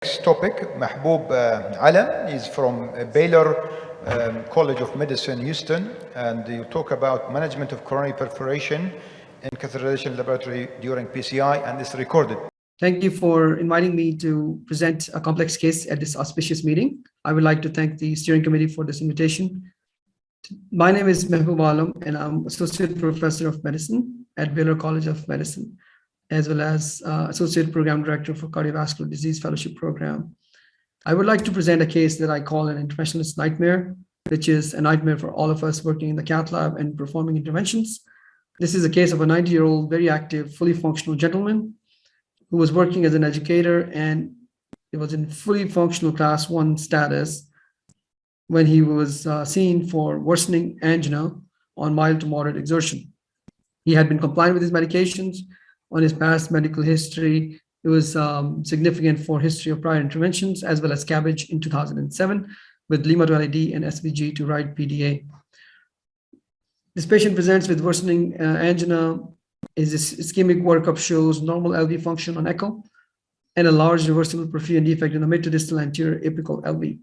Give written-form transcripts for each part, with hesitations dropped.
Next topic, Mahboob Alam is from Baylor College of Medicine, Houston, and you talk about management of coronary perforation in catheterization laboratory during PCI, and it's recorded. Thank you for inviting me to present a complex case at this auspicious meeting. I would like to thank the steering committee for this invitation. My name is Mahboob Alam, and I'm Associate Professor of Medicine at Baylor College of Medicine, as well as Associate Program Director for Cardiovascular Disease Fellowship Program. I would like to present a case that I call an interventionist nightmare, which is a nightmare for all of us working in the cath lab and performing interventions. This is a case of a 90-year-old, very active, fully functional gentleman who was working as an educator, and it was in fully functional class 1 status when he was seen for worsening angina on mild to moderate exertion. He had been compliant with his medications. On his past medical history, it was significant for history of prior interventions, as well as CABG in 2007 with LIMA to LAD and SVG to right PDA. This patient presents with worsening angina. His ischemic workup shows normal LV function on echo and a large reversible perfusion defect in the mid to distal anterior apical LV.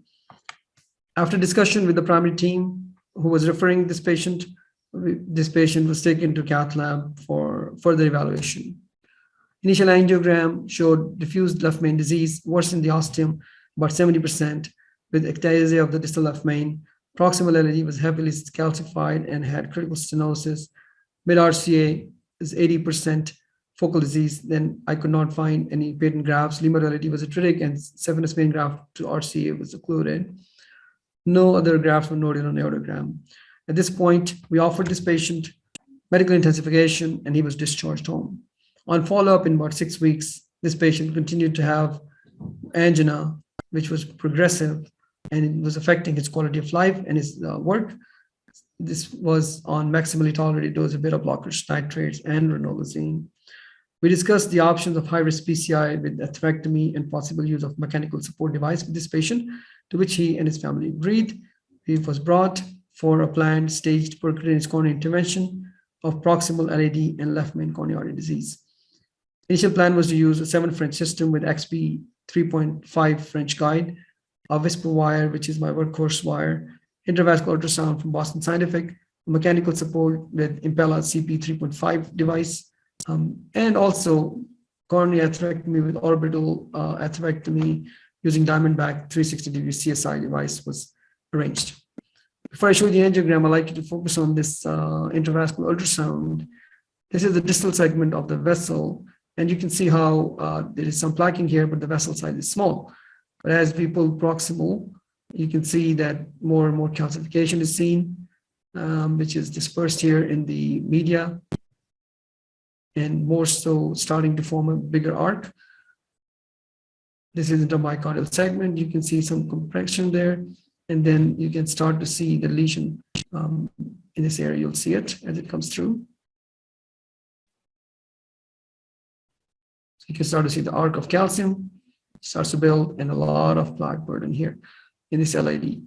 After discussion with the primary team who was referring this patient was taken to cath lab for further evaluation. Initial angiogram showed diffused left main disease, worsened the ostium about 70% with ectasia of the distal left main. Proximal LAD was heavily calcified and had critical stenosis. Mid RCA is 80% focal disease. Then I could not find any patent grafts. Lima LAD was atretic and 7S main graft to RCA was occluded. No other grafts were noted on aortogram. At this point, we offered this patient medical intensification and he was discharged home. On follow-up in about 6 weeks, this patient continued to have angina, which was progressive, and it was affecting his quality of life and his work. This was on maximally tolerated dose of beta blockers, nitrates, and ranolazine. We discussed the options of high-risk PCI with atherectomy and possible use of mechanical support device with this patient, to which he and his family agreed. He was brought for a planned staged percutaneous coronary intervention of proximal LAD and left main coronary disease. Initial plan was to use a 7 French system with XP 3.5 French guide, a whisper wire, which is my workhorse wire, intravascular ultrasound from Boston Scientific, mechanical support with Impella CP 3.5 device, and also coronary atherectomy with orbital atherectomy using Diamondback 360-degree CSI device was arranged. Before I show you the angiogram, I'd like you to focus on this intravascular ultrasound. This is the distal segment of the vessel, and you can see how there is some plaquing here, but the vessel size is small. But as we pull proximal, you can see that more and more calcification is seen, which is dispersed here in the media, and more so starting to form a bigger arc. This is the myocardial segment. You can see some compression there, and then you can start to see the lesion in this area. You'll see it as it comes through. So you can start to see the arc of calcium starts to build, and a lot of plaque burden here in this LAD.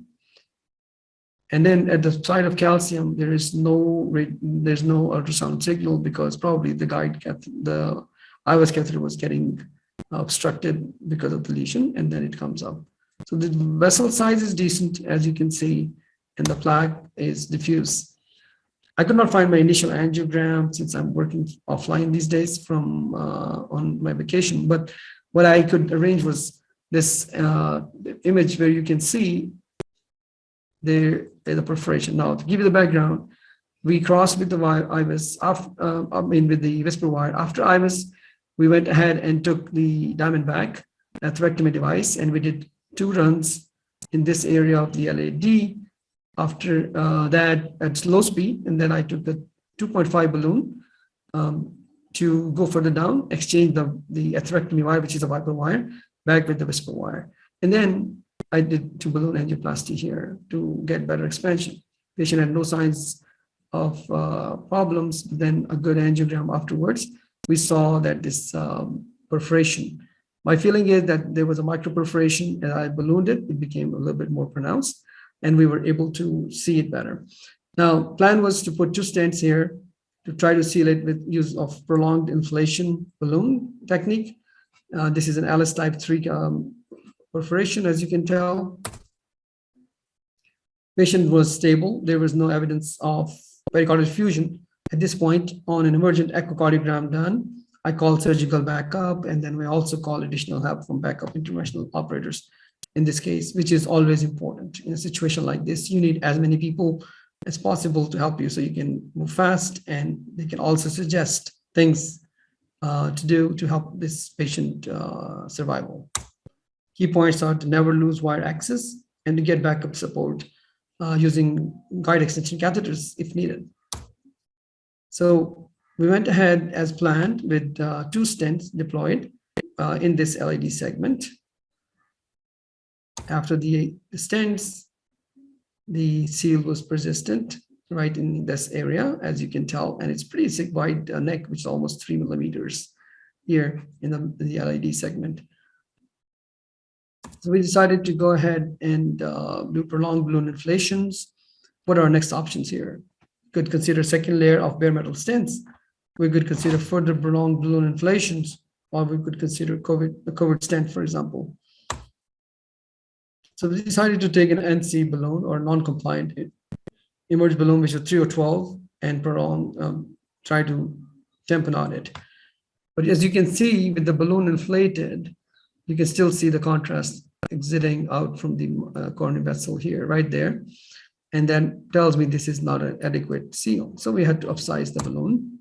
And then at the site of calcium, there's no ultrasound signal because probably the IVAS catheter was getting obstructed because of the lesion, and then it comes up. So the vessel size is decent, as you can see, and the plaque is diffuse. I could not find my initial angiogram since I'm working offline these days from on my vacation, but what I could arrange was this image where you can see the perforation. Now, to give you the background, we crossed with the IVAS, with the whisper wire. After IVAS, we went ahead and took the Diamondback atherectomy device, and we did 2 runs in this area of the LAD. After that, at low speed, and then I took the 2.5 balloon to go further down, exchange the atherectomy wire, which is a Viper wire, back with the whisper wire. And then I did 2 balloon angioplasty here to get better expansion. Patient had no signs of problems. Then a good angiogram afterwards, we saw that this perforation. My feeling is that there was a microperforation, and I ballooned it. It became a little bit more pronounced, and we were able to see it better. Now, plan was to put 2 stents here to try to seal it with use of prolonged inflation balloon technique. This is an Alice type 3 Perforation, as you can tell, patient was stable. There was no evidence of pericardial effusion. At this point, on an emergent echocardiogram done, I called surgical backup, and then we also call additional help from backup interventional operators in this case, which is always important. In a situation like this, you need as many people as possible to help you so you can move fast, and they can also suggest things to do to help this patient survival. Key points are to never lose wire access and to get backup support using guide extension catheters if needed. So we went ahead as planned with 2 stents deployed in this LAD segment. After the stents, the seal was persistent right in this area, as you can tell, and it's pretty thick wide neck, which is almost 3 millimeters here in the LAD segment. So we decided to go ahead and do prolonged balloon inflations. What are our next options here? Could consider second layer of bare metal stents. We could consider further prolonged balloon inflations, or we could consider a covered stent, for example. So we decided to take an NC balloon or non-compliant emerged balloon, which is 3 or 12, and prolong, try to dampen on it. But as you can see, with the balloon inflated, you can still see the contrast exiting out from the coronary vessel here, right there. And that tells me this is not an adequate seal. So we had to upsize the balloon.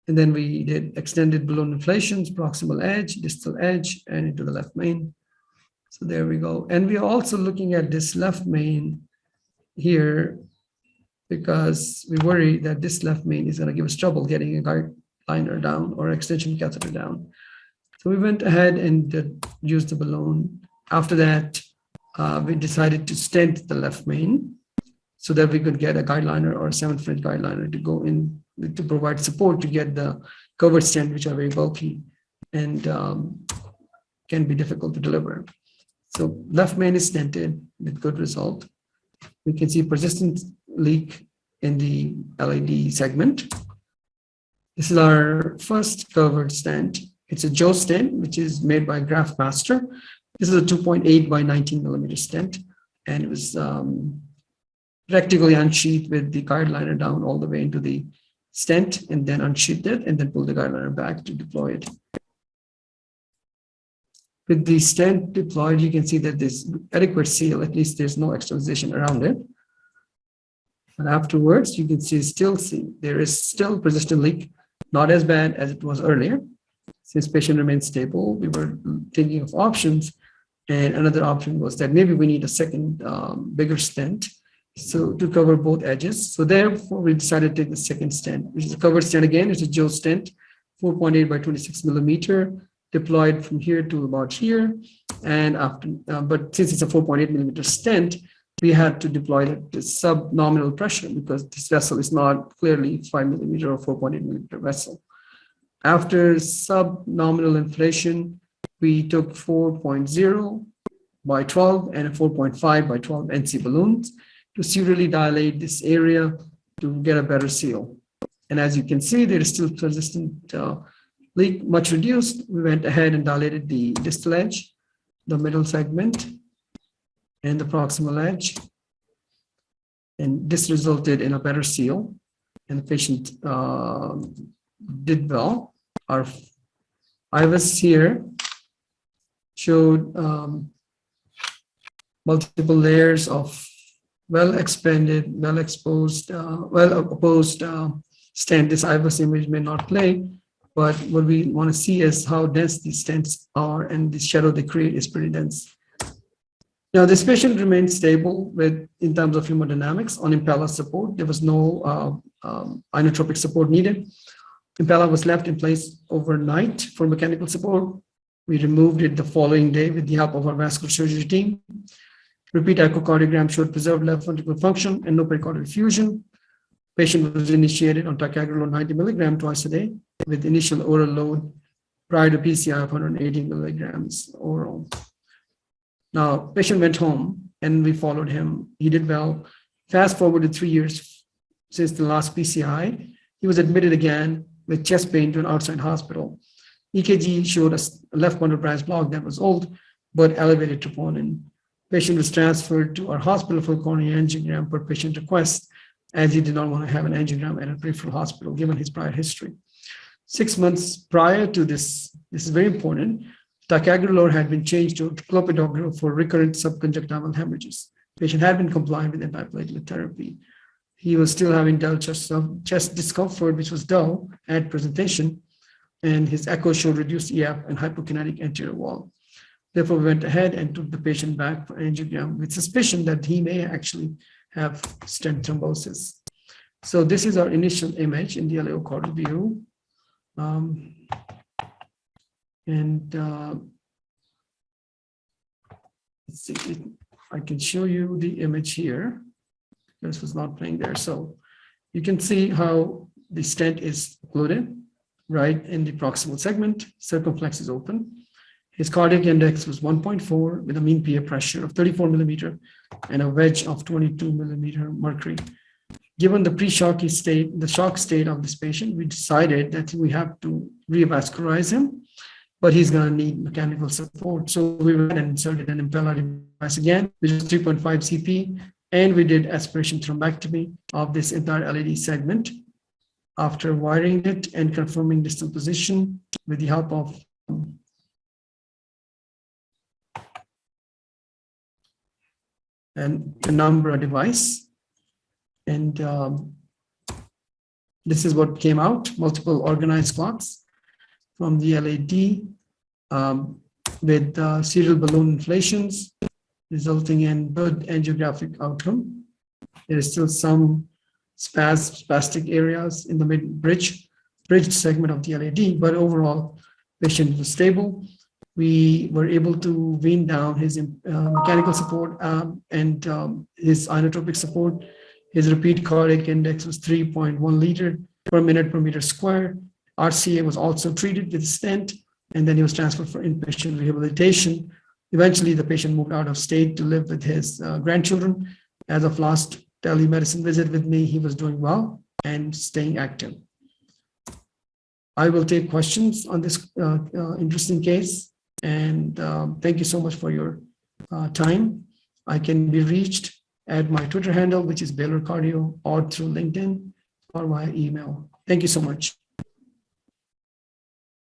And then we did extended balloon inflations, proximal edge, distal edge, and into the left main. So there we go. And we are also looking at this left main here because we worry that this left main is going to give us trouble getting a guide liner down or extension catheter down. So we went ahead and used the balloon. After that, we decided to stent the left main so that we could get a guide liner or a 7-French guide liner to go in to provide support to get the covered stent, which are very bulky and can be difficult to deliver. So left main is stented with good result. We can see persistent leak in the LAD segment. This is our first covered stent. It's a Joe stent, which is made by Graftmaster. This is a 2.8 by 19 millimeter stent, and it was practically unsheathed with the guide liner down all the way into the stent, and then unsheathed it, and then pull the guide liner back to deploy it. With the stent deployed, you can see that there's adequate seal, at least there's no extravasation around it. And afterwards, you can see there is still persistent leak, not as bad as it was earlier. Since patient remains stable, we were thinking of options. And another option was that maybe we need a second bigger stent so to cover both edges. So therefore, we decided to take the second stent, which is a covered stent again. It's a Joe stent, 4.8 by 26 millimeter, deployed from here to about here. And after, but since it's a 4.8 millimeter stent, we had to deploy it at sub-nominal pressure because this vessel is not clearly 5 millimeter or 4.8 millimeter vessel. After sub-nominal inflation, we took 4.0 by 12 and a 4.5 by 12 NC balloons to serially dilate this area to get a better seal. And as you can see, there is still persistent leak, much reduced. We went ahead and dilated the distal edge, the middle segment, and the proximal edge. And this resulted in a better seal, and the patient did well. Our IVUS here showed multiple layers of well-expanded, well-exposed, well-opposed stent. This IVUS image may not play, but what we want to see is how dense these stents are, and the shadow they create is pretty dense. Now, this patient remained stable in terms of hemodynamics on Impella support. There was no inotropic support needed. Impella was left in place overnight for mechanical support. We removed it the following day with the help of our vascular surgery team. Repeat echocardiogram showed preserved left ventricular function and no pericardial effusion. Patient was initiated on ticagrelor 90 milligram twice a day with initial oral load prior to PCI of 180 milligrams oral. Now, patient went home and we followed him. He did well. Fast forward to 3 years since the last PCI, he was admitted again with chest pain to an outside hospital. EKG showed a left bundle branch block that was old. but elevated troponin. Patient was transferred to our hospital for coronary angiogram per patient request, as he did not want to have an angiogram at a peripheral hospital, given his prior history. 6 months prior to this is very important, ticagrelor had been changed to clopidogrel for recurrent subconjunctival hemorrhages. Patient had been compliant with antiplatelet therapy. He was still having dull chest discomfort, which was dull at presentation, and his echo showed reduced EF and hypokinetic anterior wall. Therefore, we went ahead and took the patient back for angiogram with suspicion that he may actually have stent thrombosis. So this is our initial image in the LAO caudal view. Let's see if I can show you the image here. This was not playing there. So you can see how the stent is occluded, right, in the proximal segment. Circumflex is open. His cardiac index was 1.4 with a mean PA pressure of 34 millimeter and a wedge of 22 millimeter mercury. Given the pre-shock state, the shock state of this patient, we decided that we have to revascularize him, but he's going to need mechanical support. So we went and inserted an impeller device again, which is 3.5 CP, and we did aspiration thrombectomy of this entire LAD segment after wiring it and confirming distal position with the help of and penumbra device. And this is what came out, multiple organized clots from the LAD with serial balloon inflations, resulting in good angiographic outcome. There is still some spastic areas in the mid-bridge segment of the LAD, but overall, patient was stable. We were able to wean down his mechanical support and his inotropic support. His repeat cardiac index was 3.1 liter per minute per meter square. RCA was also treated with stent, and then he was transferred for inpatient rehabilitation. Eventually, the patient moved out of state to live with his grandchildren. As of last telemedicine visit with me, he was doing well and staying active. I will take questions on this interesting case. And thank you so much for your time. I can be reached at my Twitter handle, which is Baylor Cardio, or through LinkedIn or via email. Thank you so much.